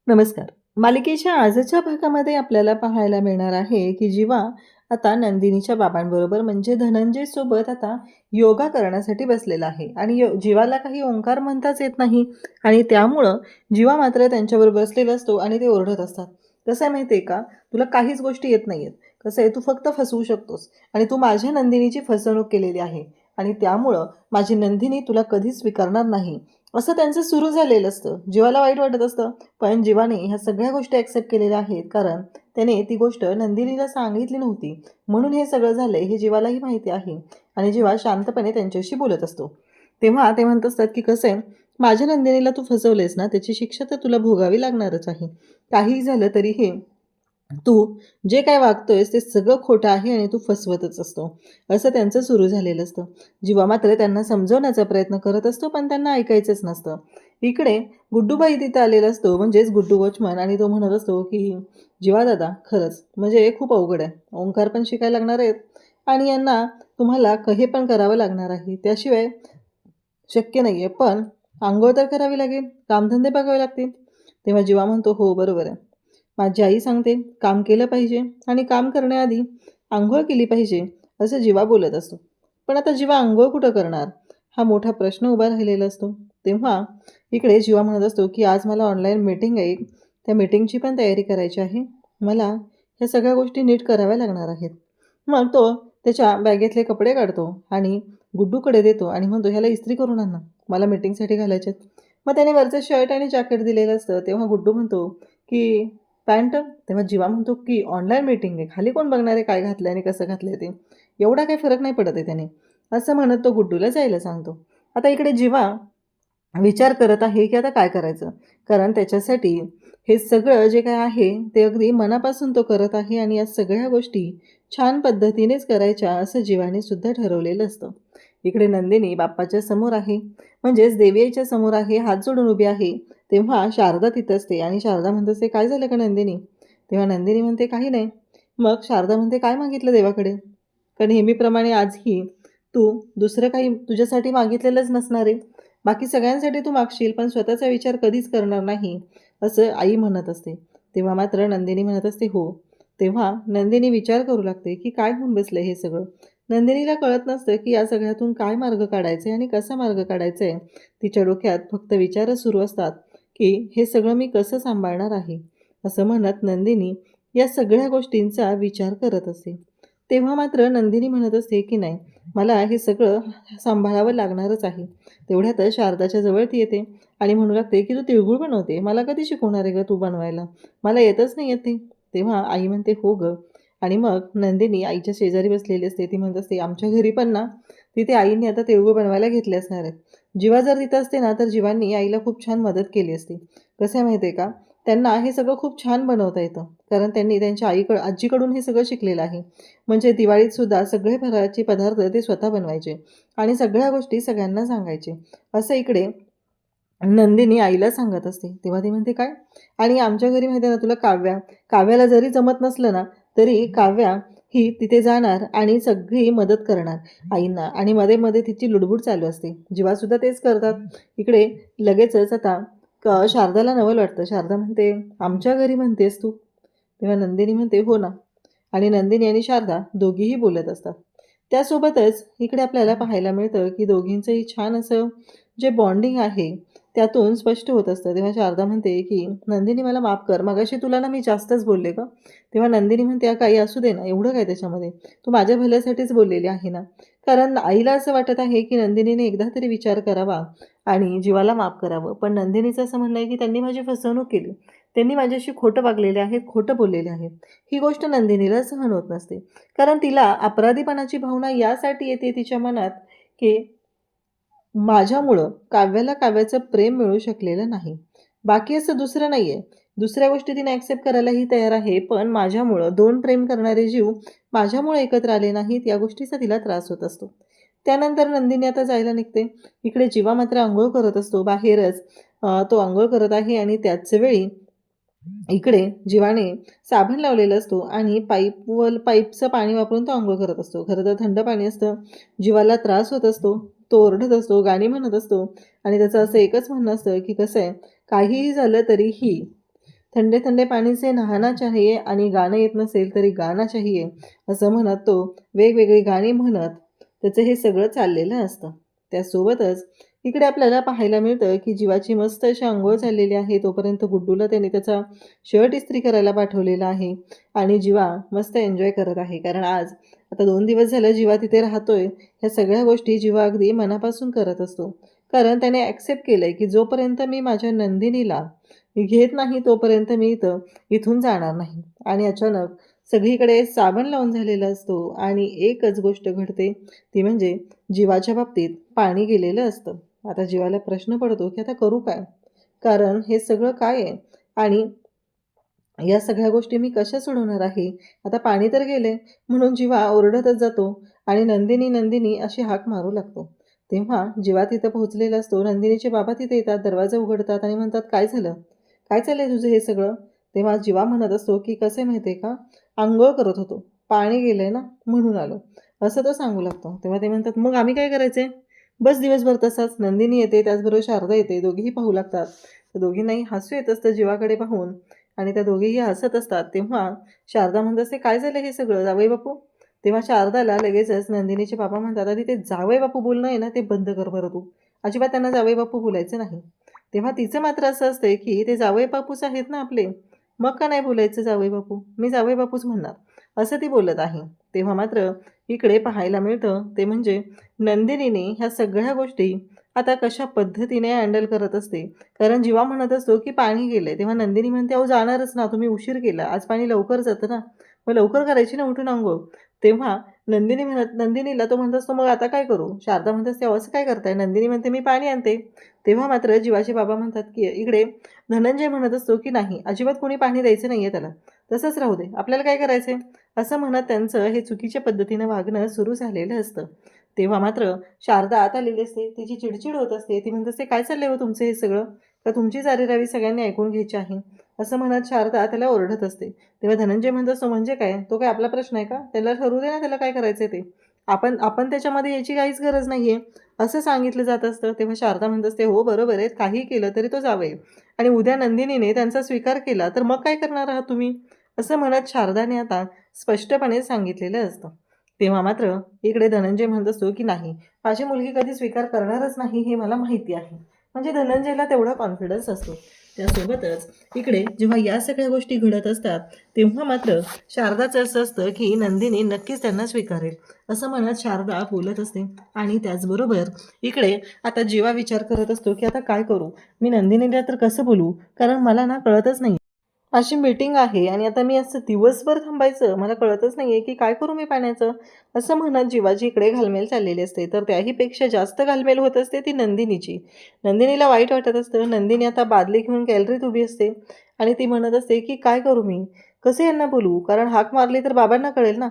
नमस्कार. मालिकेच्या आजच्या भागामध्ये आपल्याला पाहायला मिळणार आहे, की जीवा आता नंदिनीच्या बाबांबरोबर म्हणजे धनंजय सोबत आता योगा करण्यासाठी बसलेला आहे आणि जीवाला काही ओंकार म्हणताच येत नाही आणि त्यामुळं जीवा मात्र त्यांच्याबरोबर बसलेला असतो आणि ते ओरडत असतात. कसं आहे माहिती आहे का? तुला काहीच गोष्टी येत नाहीयेत. कसं आहे, तू फक्त फसवू शकतोस आणि तू माझ्या नंदिनीची फसवणूक केलेली आहे आणि त्यामुळं माझी नंदिनी तुला कधीच स्वीकारणार नाही. असं त्यांचं सुरू झालेलं असतं. जीवाला वाईट वाटत असतं. पण जीवाने ह्या सगळ्या गोष्टी ॲक्सेप्ट केलेल्या आहेत, कारण त्याने ती गोष्ट नंदिनीला सांगितली नव्हती. म्हणून हे सगळं झालंय हे जीवालाही माहिती आहे आणि जीवा शांतपणे त्यांच्याशी बोलत असतो. तेव्हा ते म्हणत असतात, की कसं आहे, माझ्या नंदिनीला तू फसवलेस ना, त्याची शिक्षा तर तुला भोगावी लागणारच आहे. काहीही झालं तरी हे तू जे काय वागतोयस ते सगळं खोटं आहे आणि तू फसवतच असतो. असं त्यांचं सुरू झालेलं असतं. जीवा मात्र त्यांना समजवण्याचा प्रयत्न करत असतो, पण त्यांना ऐकायचंच नसतं. इकडे गुड्डूबाई तिथं आलेला असतो, म्हणजेच गुड्डू वॉचमन, आणि तो म्हणत असतो, की जीवा दादा खरंच म्हणजे हे खूप अवघड आहे. ओंकार पण शिकायला लागणार आहेत आणि यांना तुम्हाला हे पण करावं लागणार आहे. त्याशिवाय शक्य नाही आहे. पण अंघोळ तर करावी लागेल, कामधंदे बघावे लागतील. तेव्हा जीवा म्हणतो, हो बरोबर आहे. माझी आई सांगते काम केलं पाहिजे आणि काम करण्याआधी अंघोळ केली पाहिजे, असं जीवा बोलत असतो. पण आता जीवा अंघोळ कुठं करणार, हा मोठा प्रश्न उभा राहिलेला असतो. तेव्हा इकडे जीवा म्हणत असतो, की आज मला ऑनलाईन मीटिंग आहे, त्या मीटिंगची पण तयारी करायची आहे. मला ह्या सगळ्या गोष्टी नीट कराव्या लागणार आहेत. मग तो त्याच्या बॅगेतले कपडे काढतो आणि गुड्डूकडे देतो आणि म्हणतो, ह्याला इस्त्री करून आण ना, मला मीटिंगसाठी घालायचे आहेत. मग त्याने वरचं शर्ट आणि जॅकेट दिलेलं असतं. तेव्हा गुड्डू म्हणतो, की पॅन्ट. तेव्हा जीवा म्हणतो, की ऑनलाईन मीटिंग आहे, खाली कोण बघणार आहे काय घातलं आणि कसं घातलं ते, एवढा काही फरक नाही पडत आहे त्याने, असं म्हणत तो गुड्डूला जायला सांगतो. आता इकडे जीवा विचार करत आहे, की आता काय करायचं, कारण त्याच्यासाठी हे सगळं जे काय आहे ते अगदी मनापासून तो करत आहे आणि या सगळ्या गोष्टी छान पद्धतीनेच करायच्या असं जीवाने सुद्धा ठरवलेलं असतं. इकडे नंदिनी बाप्पाच्या समोर आहे, म्हणजेच देवीच्या समोर आहे, हात जोडून उभी आहे. तेव्हा शारदा तिथं असते आणि शारदा म्हणत असते, काय झालं का नंदिनी? तेव्हा नंदिनी म्हणते, काही नाही. मग शारदा म्हणते, काय मागितलं देवाकडे? का नेहमीप्रमाणे आजही तू दुसरं काही तुझ्यासाठी मागितलेलंच नसणार आहे, बाकी सगळ्यांसाठी तू मागशील पण स्वतःचा विचार कधीच करणार नाही, असं आई म्हणत असते. तेव्हा मात्र नंदिनी म्हणत असते, हो. तेव्हा नंदिनी विचार करू लागते, की काय होऊन बसलं हे सगळं. नंदिनीला कळत नसतं, की या सगळ्यातून काय मार्ग काढायचा आहे आणि कसा मार्ग काढायचा आहे. तिच्या डोक्यात फक्त विचारच सुरू असतात, की हे सगळं मी कसं सांभाळणार आहे, असं म्हणत नंदिनी या सगळ्या गोष्टींचा विचार करत असते. तेव्हा मात्र नंदिनी म्हणत असते, की नाही, मला हे सगळं सांभाळावं लागणारच आहे. तेवढ्यातच शारदाच्या जवळ ती येते आणि म्हणू लागते, की तू तिळगुळ बनवते, मला कधी शिकवणार आहे गं तू बनवायला, मला येतच नाही येते. तेव्हा आई म्हणते, हो गं. आणि मग नंदिनी आईच्या शेजारी बसलेली असते. ती म्हणत असते, आमच्या घरी पण ना तिथे आईने आता तिळगुळ बनवायला घेतले असणार आहेत. जीवा जर तिथं असते ना, तर जीवांनी आईला खूप छान मदत केली असती. कसं आहे माहिती आहे का, त्यांना हे सगळं खूप छान बनवता येतं, कारण त्यांनी त्यांच्या आजीकडून हे सगळं शिकलेलं आहे. म्हणजे दिवाळीतसुद्धा सगळे फराळाचे पदार्थ ते स्वतः बनवायचे आणि सगळ्या गोष्टी सगळ्यांना सांगायचे. असं इकडे नंदिनी आईला सांगत असते. तेव्हा ती म्हणते, काय? आणि आमच्या घरी माहिती आहे ना तुला, काव्याला जरी जमत नसलं ना, तरी काव्या ही तिथे जाणार आणि सगळी मदत करणार आईंना आणि मध्ये-मध्ये तिची लुडबुड चालू असते. जीवासुद्धा तेच करतात. इकडे लगेचच आता शारदाला नवल वाटतं. शारदा म्हणते, आमच्या घरी म्हणतेस तू? तेव्हा नंदिनी म्हणते, हो ना. आणि नंदिनी आणि शारदा दोघीही बोलत असतात. त्यासोबतच इकडे आपल्याला पाहायला मिळतं, की दोघींचंही छान असं जे बॉन्डिंग आहे त्यातून स्पष्ट होत असतं. तेव्हा शारदा म्हणते, की नंदिनी मला माफ कर, मगाशी तुला ना मी जास्तच बोलले का? तेव्हा नंदिनी म्हणते, काही असू दे ना, एवढं काय त्याच्यामध्ये, तू माझ्या भल्यासाठीच बोललेली आहे ना. कारण आईला असं वाटत आहे, की नंदिनीने एकदा तरी विचार करावा आणि जीवाला माफ करावं. पण नंदिनीचं असं म्हणणं आहे, की त्यांनी माझी फसवणूक केली, त्यांनी माझ्याशी खोटं वागलेले आहेत, खोटं बोललेले आहेत. ही गोष्ट नंदिनीला सहन होत नसते, कारण तिला अपराधीपणाची भावना यासाठी येते तिच्या मनात, की माझ्यामुळं काव्याचं प्रेम मिळू शकलेलं नाही. बाकी असं दुसरं नाही आहे. दुसऱ्या गोष्टी तिने ॲक्सेप्ट करायलाही तयार आहे. पण माझ्यामुळं 2 प्रेम करणारे जीव माझ्यामुळे एकत्र आले नाहीत, या गोष्टीचा तिला त्रास होत असतो. त्यानंतर नंदिनी आता जायला निघते. इकडे जीवा मात्र अंघोळ करत असतो बाहेरच. तो अंघोळ करत आहे आणि त्याच वेळी इकडे जीवाने साबण लावलेला असतो आणि पाईपचं पाणी वापरून तो अंघोळ करत असतो. खरं तर थंड पाणी असतं. जीवाला त्रास होत असतो. तो ओरडत असतो, गाणी म्हणत असतो आणि त्याचं असं एकच म्हणणं असतं, की कसं आहे, काहीही झालं तरीही थंडे थंडे पानी से नहाना चाहिए आणि गाणं येत नसेल तरी गाना चाहिए असं म्हणत तो वेगवेगळी गाणी म्हणत त्याचं हे सगळं चाललेलं असतं. त्यासोबतच इकडे आपल्याला पाहायला मिळतं की जीवाची मस्त अशी अंघोळ झालेली आहे. तोपर्यंत गुड्डूला त्याने त्याचा शर्ट इस्त्री करायला पाठवलेला आहे आणि जीवा मस्त एन्जॉय करत आहे. कारण आज आता 2 दिवस झालं जीवा तिथे राहतोय. ह्या सगळ्या गोष्टी जीवा अगदी मनापासून करत असतो. कारण त्याने ॲक्सेप्ट केलंय की जोपर्यंत मी माझ्या नंदिनीला घेत नाही तोपर्यंत मी इथून जाणार नाही. आणि अचानक सगळीकडे साबण लावून झालेला असतो आणि एकच गोष्ट घडते ती म्हणजे जीवाच्या बाबतीत पाणी गेलेलं असतं. आता जीवाला प्रश्न पडतो की आता करू काय? कारण हे सगळं काय आहे आणि या सगळ्या गोष्टी मी कशा सोडवणार आहे? आता पाणी तर गेले म्हणून जीवा ओरडतच जातो आणि नंदिनी नंदिनी अशी हाक मारू लागतो. तेव्हा जीवा तिथं पोहोचलेला असतो. नंदिनीचे बाबा तिथे येतात, दरवाजा उघडतात आणि म्हणतात, काय झालं? काय चाललंय तुझं हे सगळं? तेव्हा जीवा म्हणत असतो की कसं आहे माहिती आहे का, अंघोळ करत होतो, पाणी गेलंय ना म्हणून आलो, असं तो सांगू लागतो. तेव्हा ते म्हणतात, मग आम्ही काय करायचे? बस दिवसभर तसाच. नंदिनी येते, त्याचबरोबर शारदा येते, दोघीही पाहू लागतात. तर दोघींनाही हसू येत असतं जीवाकडे पाहून आणि त्या दोघीही हसत असतात. तेव्हा शारदा म्हणत असते, काय झालं हे सगळं जावई बापू? तेव्हा शारदाला लगेचच नंदिनीचे बाबा म्हणतात, आधी ते जावई बापू बोलणं आहे ना ते बंद कर बरं तू. अजिबात त्यांना जावई बापू बोलायचं नाही. तेव्हा तिचं मात्र असं असतंय की ते जावई बापूच आहेत ना आपले, मग का नाही बोलायचं जावई बापू? मी जावई बापूच म्हणणार, असं ती बोलत आहे. तेव्हा मात्र इकडे पाहायला मिळतं ते म्हणजे नंदिनीने ह्या सगळ्या गोष्टी आता कशा पद्धतीने हँडल करत असते. कारण जीवा म्हणत असतो की पाणी गेलंय, तेव्हा नंदिनी म्हणते, अहो जाणारच ना, तुम्ही उशीर केला, आज पाणी लवकर जातं ना, मग लवकर करायची ना उठून अंघोळ. तेव्हा नंदिनीला तो म्हणत असतो, मग आता काय करू? शारदा म्हणत असते, असं काय करताय? नंदिनी म्हणते, मी पाणी आणते. तेव्हा मात्र जीवाचे बाबा म्हणतात की इकडे धनंजय म्हणत असतो की नाही, अजिबात कोणी पाणी द्यायचं नाहीये त्याला, तसंच राहू दे, आपल्याला काय करायचंय? असं म्हणत त्यांचं हे चुकीच्या पद्धतीनं वागणं सुरू झालेलं असतं. तेव्हा मात्र शारदा आत आलेली असते, तिची चिडचिड होत असते. ती म्हणत असते, काय चाललंय हो तुमचं हे सगळं? का तुमचीच आरेरावी सगळ्यांनी ऐकून घ्यायची आहे? असं म्हणत शारदा त्याला ओरडत असते. तेव्हा धनंजय म्हणत असतो, म्हणजे काय? तो काय आपला प्रश्न आहे का? त्याला ठरवू दे ना, त्याला काय करायचंय ते. आपण आपण त्याच्यामध्ये याची काहीच गरज नाहीये, असं सांगितलं जात असतं. तेव्हा शारदा म्हणत असते, हो बरोबर आहे, काही केलं तरी तो जावई आणि उद्या नंदिनीने त्यांचा स्वीकार केला तर मग काय करणार आहात तुम्ही? असं म्हणत शारदाने आता स्पष्टपणे सांगितलेलं असतं. तेव्हा मात्र इकडे धनंजय म्हणत असतो की नाही, माझी मुलगी कधी स्वीकार करणारच नाही हे मला माहिती आहे. म्हणजे धनंजयला तेवढा कॉन्फिडन्स असतो. त्यासोबतच इकडे जेव्हा या सगळ्या गोष्टी घडत असतात तेव्हा मात्र शारदाचं असं असतं की नंदिनी नक्कीच त्यांना स्वीकारेल, असं म्हणत शारदा बोलत असते. आणि त्याचबरोबर इकडे आता जीवा विचार करत असतो की आता काय करू? मी नंदिनीला तर कसं बोलू? कारण मला ना कळतच नाही, अशी मीटिंग आहे आणि आता मी असं दिवसभर थांबायचं, मला कळतच नाही आहे की काय करू मी पाण्याचं, असं म्हणत जीवाची इकडे घालमेल चाललेली असते. तर त्याहीपेक्षा जास्त घालमेल होत असते ती नंदिनीची. नंदिनीला वाईट वाटत असतं. नंदिनी आता बादली घेऊन गॅलरीत उभी असते आणि ती म्हणत असते की काय करू मी, कसे यांना बोलू, कारण हाक मारली तर बाबांना कळेल ना.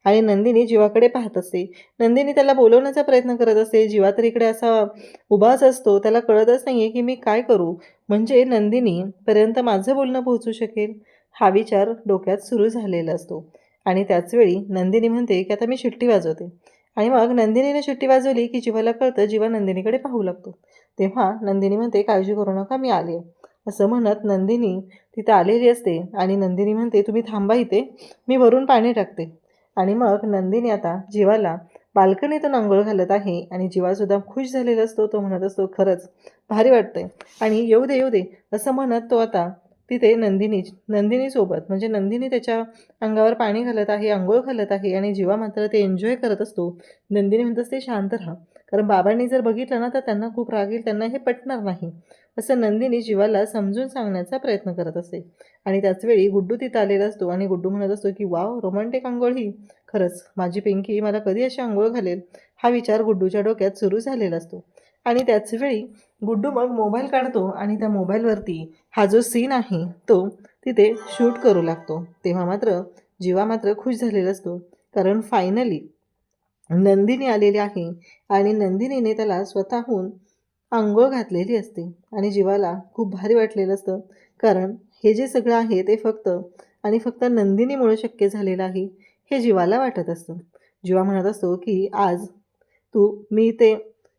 आणि नंदिनी जीवाकडे पाहत असते. नंदिनी त्याला बोलवण्याचा प्रयत्न करत असते. जीवा तर इकडे असा उभाच असतो, त्याला कळतच नाही आहे की मी काय करू, म्हणजे नंदिनीपर्यंत माझं बोलणं पोहोचू शकेल, हा विचार डोक्यात सुरू झालेला असतो. आणि त्याचवेळी नंदिनी म्हणते की आता मी शिट्टी वाजवते. आणि मग नंदिनीने शिट्टी वाजवली की जीवाला कळतं, जीवा नंदिनीकडे पाहू लागतो. तेव्हा नंदिनी म्हणते, काळजी करू नका, मी आले, असं म्हणत नंदिनी तिथं आलेली असते. आणि नंदिनी म्हणते, तुम्ही थांबा इथे, मी वरून पाणी टाकते. आणि मग नंदिनी आता जीवाला बाल्कनीतून अंघोळ घालत आहे आणि जीवासुद्धा खुश झालेला असतो. तो म्हणत असतो, खरंच भारी वाटतंय आणि येऊ दे येऊ दे, असं म्हणत तो आता तिथे नंदिनीसोबत म्हणजे नंदिनी त्याच्या अंगावर पाणी घालत आहे, अंघोळ घालत आहे आणि जीवा मात्र ते एन्जॉय करत असतो. नंदिनी म्हणत असते, शांत राहा, कारण बाबांनी जर बघितलं ना तर त्यांना खूप राग येईल, त्यांना हे पटणार नाही, असं नंदिनी जीवाला समजून सांगण्याचा प्रयत्न करत असते. आणि त्याचवेळी गुड्डू तिथं आलेला असतो आणि गुड्डू म्हणत असतो की वाव, रोमॅन्टिक अंघोळ ही, खरंच माझी पिंकी मला कधी अशी अंघोळ घालेल, हा विचार गुड्डूच्या डोक्यात सुरू झालेला असतो. आणि त्याचवेळी गुड्डू मग मोबाईल काढतो आणि त्या मोबाईलवरती हा जो सीन आहे तो तिथे शूट करू लागतो. तेव्हा मात्र जीवा मात्र खुश झालेला असतो, कारण फायनली नंदिनी आलेली आहे आणि नंदिनीने त्याला स्वतःहून अंघोळ घातलेली असते. आणि जीवाला खूप भारी वाटलेलं असतं, कारण हे जे सगळं आहे ते फक्त आणि फक्त नंदिनीमुळे शक्य झालेलं आहे, हे जीवाला वाटत असतं. जीवा म्हणत असतो की आज मी ते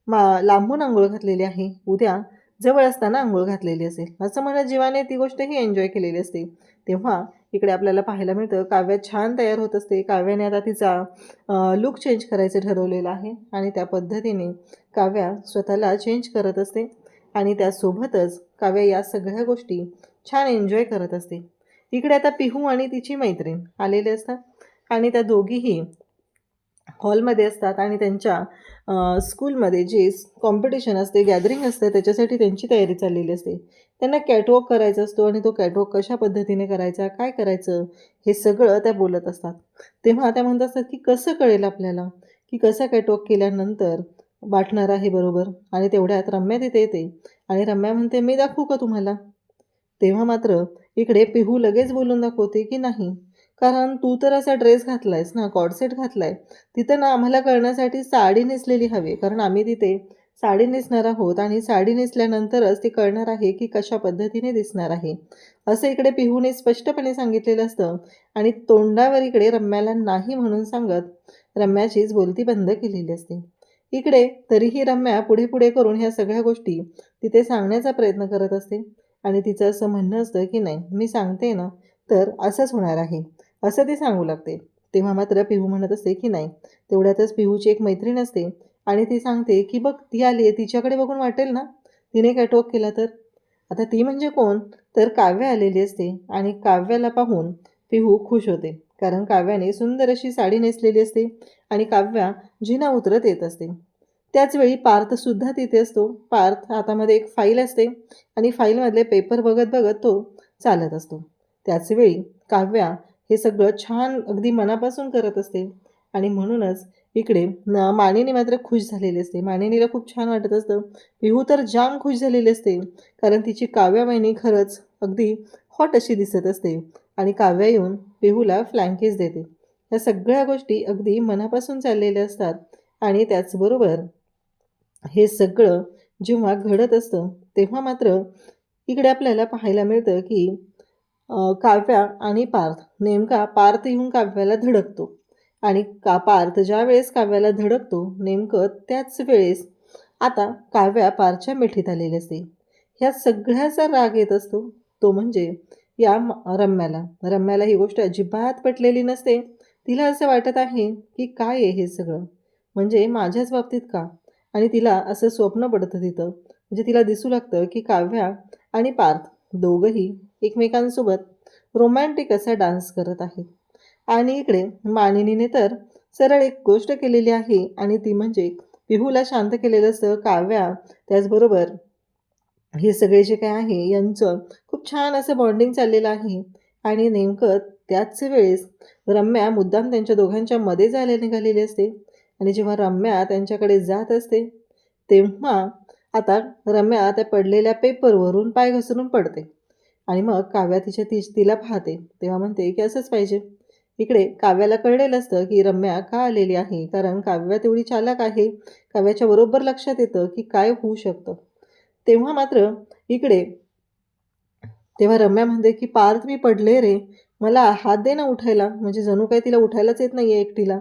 लांबून अंघोळ घातलेली आहे, उद्या जवळ असताना अंघोळ घातलेली असेल असं म्हणत जीवाने ती गोष्टही एन्जॉय केलेली असते. तेव्हा इकडे आपल्याला पाहायला मिळतं काव्या छान तयार होत असते. काव्याने आता तिचा लुक चेंज करायचं ठरवलेलं आहे आणि त्या पद्धतीने काव्या स्वतःला चेंज करत असते आणि त्यासोबतच काव्या या सगळ्या गोष्टी छान एन्जॉय करत असते. इकडे आता पिहू आणि तिची मैत्रीण आलेले असतात आणि त्या दोघीही हॉलमध्ये असतात आणि त्यांच्या स्कूलमध्ये जे कॉम्पिटिशन असते, गॅदरिंग असते, त्याच्यासाठी त्यांची तयारी चाललेली असते. त्यांना कॅटवॉक करायचा असतो आणि तो कॅटवॉक कशा पद्धतीने करायचा, काय करायचं, हे सगळं त्या बोलत असतात. तेव्हा त्या म्हणत असतात की कसं कळेल आपल्याला की कसा कॅटवॉक केल्यानंतर वाटणार आहे बरोबर. आणि तेवढ्यात रम्या तिथे येते आणि रम्या म्हणते, मी दाखवू का तुम्हाला? तेव्हा मात्र इकडे पिहू लगेच बोलून दाखवते की नाही, कारण तू तर असा ड्रेस घातलायस ना, कॉर्डसेट घातलाय, तिथं ना आम्हाला कळण्यासाठी साडी नेसलेली हवी, कारण आम्ही तिथे साडी नेसणार आहोत आणि साडी नेसल्यानंतरच ते कळणार आहे की कशा पद्धतीने दिसणार आहे, असं इकडे पिहूने स्पष्टपणे सांगितलेलं असतं. आणि तोंडावर इकडे रम्याला नाही म्हणून सांगत रम्याचीच बोलती बंद केलेली असते. इकडे तरीही रम्या पुढे पुढे करून ह्या सगळ्या गोष्टी तिथे सांगण्याचा प्रयत्न करत असते आणि तिचं असं म्हणणं असतं की नाही, मी सांगते ना तर असंच होणार आहे, असं ती सांगू लागते. तेव्हा मात्र पिहू म्हणत असते की नाही. तेवढ्यातच पिहूची एक मैत्रीण असते आणि ती सांगते की बघ ती आली आहे, तिच्याकडे बघून वाटेल ना तिने कॅटवॉक केला तर. आता ती म्हणजे कोण, तर काव्या आलेली असते आणि काव्याला पाहून पिहू खुश होते, कारण काव्याने सुंदर अशी साडी नेसलेली असते आणि काव्या जिना उतरत येत असते. त्याचवेळी पार्थसुद्धा तिथे असतो. पार्थ हातामध्ये एक फाईल असते आणि फाईलमधले पेपर बघत बघत तो चालत असतो. त्याचवेळी काव्या हे सगळं छान अगदी मनापासून करत असते आणि म्हणूनच इकडे मानिनी मात्र खुश झालेली असते. मानिनीला खूप छान वाटत असतं. पिहू तर जाम खुश झालेली असते, कारण तिची काव्या वहिनी खरंच अगदी हॉट अशी दिसत असते आणि काव्या येऊन पिहूला फ्लँकीज देते. या सगळ्या गोष्टी अगदी मनापासून चाललेल्या असतात आणि त्याचबरोबर हे सगळं जेव्हा घडत असतं तेव्हा मात्र इकडे आपल्याला पाहायला मिळतं की काव्या आणि पार्थ, नेमका पार्थ येऊन काव्याला धडकतो आणि पार्थ ज्या वेळेस काव्याला धडकतो नेमकं त्याच वेळेस आता काव्या पारच्या मिठीत आलेली असते. ह्या सगळ्याचा राग येत असतो तो म्हणजे या रम्याला ही गोष्ट अजिबात पटलेली नसते. तिला असं वाटत आहे की काय आहे हे सगळं, म्हणजे माझ्याच बाबतीत का. आणि तिला असं स्वप्न पडतं तिथं, म्हणजे तिला दिसू लागतं की काव्या आणि पार्थ दोघंही एकमेकांसोबत रोमॅन्टिक असा डान्स करत आहेत. आणि इकडे मानिनीने तर सरळ एक गोष्ट केलेली आहे आणि ती म्हणजे पिहूला शांत केलेलं असतं. काव्या त्याचबरोबर हे सगळे जे काय आहे यांचं खूप छान असं बॉन्डिंग चाललेलं आहे आणि नेमकं त्याच वेळेस रम्या मुद्दाम त्यांच्या दोघांच्या मध्ये जायला निघालेली असते. आणि जेव्हा रम्या त्यांच्याकडे जात असते तेव्हा आता रम्या त्या पडलेल्या पेपरवरून पाय घसरून पडते आणि मग काव्या तिला पाहते तेव्हा म्हणते की असंच पाहिजे. इकडे काव्याला कळलेलं असतं की रम्या का आलेली आहे, कारण काव्या तेवढी चालाक आहे. काव्याच्या बरोबर लक्षात येतं की काय होऊ शकतं. तेव्हा मात्र इकडे तेव्हा रम्या म्हणते की पार्थ मी पडले रे, मला हात दे ना उठायला, म्हणजे जणू काही तिला उठायलाच येत नाही आहे एकटीला.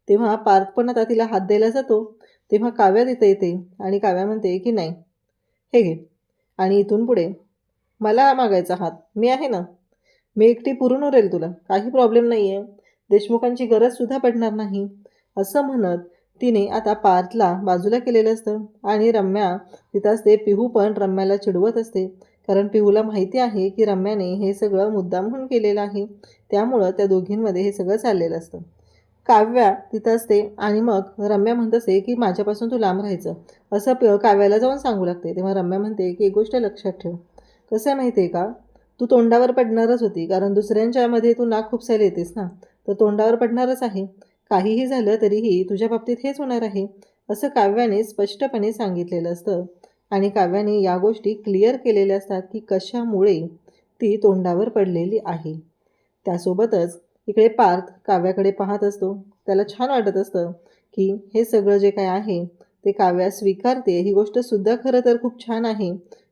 तेव्हा पार्थ पण आता तिला हात द्यायला जातो तेव्हा काव्या तिथे येते आणि काव्या म्हणते की नाही, हे घे आणि इथून पुढे मला मागायचा हात, मी आहे ना, मी एकटी पुरून उरेल तुला, काही प्रॉब्लेम नाही आहे, देशमुखांची गरजसुद्धा पडणार नाही, असं म्हणत तिने आता पार्थला बाजूला केलेलं असतं. आणि रम्या तिथं असते. पिहू पण रम्याला चिडवत असते, कारण पिहूला माहिती आहे की रम्याने हे सगळं मुद्दामहून केलेलं आहे, त्यामुळं त्या दोघींमध्ये हे सगळं चाललेलं असतं. काव्या तिथं असते आणि मग रम्या म्हणत असते की माझ्यापासून तू लांब राहायचं, असं काव्याला जाऊन सांगू लागते. तेव्हा रम्या म्हणते की एक गोष्ट लक्षात ठेव, कसं आहे माहिती आहे का, तू तोंडावर पडणारच होती, कारण दुसऱ्यांच्यामध्ये तू नाक खुपसायला येतेस ना, तर तोंडावर पडणारच आहे. काहीही झालं तरीही तुझ्या बाबतीत हेच होणार आहे, असं काव्याने स्पष्टपणे सांगितलेलं असतं. आणि काव्याने या गोष्टी क्लिअर केलेल्या असतात की कशामुळे ती तोंडावर पडलेली आहे. त्यासोबतच इकडे पार्थ काव्याकडे पाहत असतो. त्याला छान वाटत असतं की हे सगळं जे काय आहे ते काव्या स्वीकारते, ही गोष्टसुद्धा खरं तर खूप छान आहे.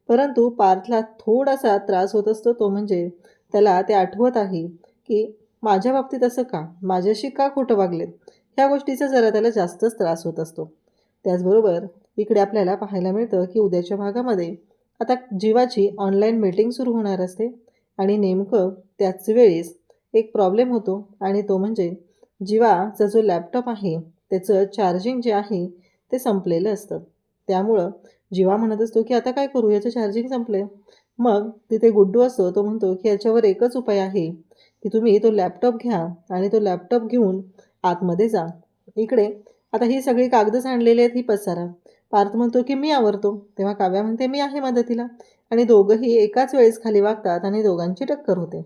परंतु पार्थला थोडासा त्रास होत असतो, तो म्हणजे त्याला ते आठवत आहे की माझ्या बाबतीत असं का, माझ्याशी का खोटं वागलेत, ह्या गोष्टीचा जरा त्याला जास्तच त्रास होत असतो. त्याचबरोबर इकडे आपल्याला पाहायला मिळतं की उद्याच्या भागामध्ये आता जीवाची ऑनलाईन मीटिंग सुरू होणार असते आणि नेमकं त्याच वेळेस एक प्रॉब्लेम होतो आणि तो म्हणजे जीवाचा जो लॅपटॉप आहे त्याचं चार्जिंग जे आहे ते संपलेलं असतं. त्यामुळं जीवा म्हणत असतो की आता काय करू, याचं चार्जिंग संपले. मग तिथे गुड्डू असतो, तो म्हणतो की याच्यावर एकच उपाय आहे की तुम्ही तो लॅपटॉप घ्या आणि तो लॅपटॉप घेऊन आतमध्ये जा. इकडे आता ही सगळी कागदच आणलेली आहेत, ही पसारा. पार्थ म्हणतो की मी आवरतो, तेव्हा काव्या म्हणते मी आहे मदतीला, आणि दोघंही एकाच वेळेस खाली वागतात आणि दोघांची टक्कर होते.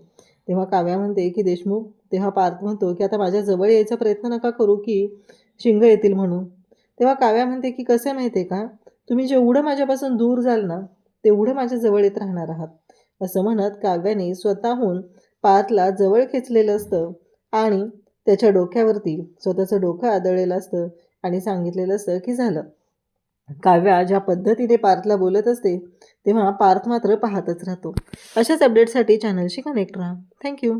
तेव्हा काव्या म्हणते की देशमुख, तेव्हा पार्थ म्हणतो की आता माझ्या जवळ यायचा प्रयत्न नका करू की शिंग येतील म्हणून. तेव्हा काव्या म्हणते की कसं माहिती आहे का, तुम्ही जेवढं माझ्यापासून दूर जाल ना तेवढं माझ्या जवळ येत राहणार आहात. असं म्हणत काव्याने स्वतःहून पार्थला जवळ खेचलेलं असतं आणि त्याच्या डोक्यावरती स्वतःचं डोकं आदळलेलं असतं आणि सांगितलेलं असतं की झालं. काव्या ज्या पद्धतीने पार्थला बोलत असते तेव्हा पार्थ मात्र पाहतच राहतो. अशाच अपडेटसाठी चॅनलशी कनेक्ट राहा. थँक्यू.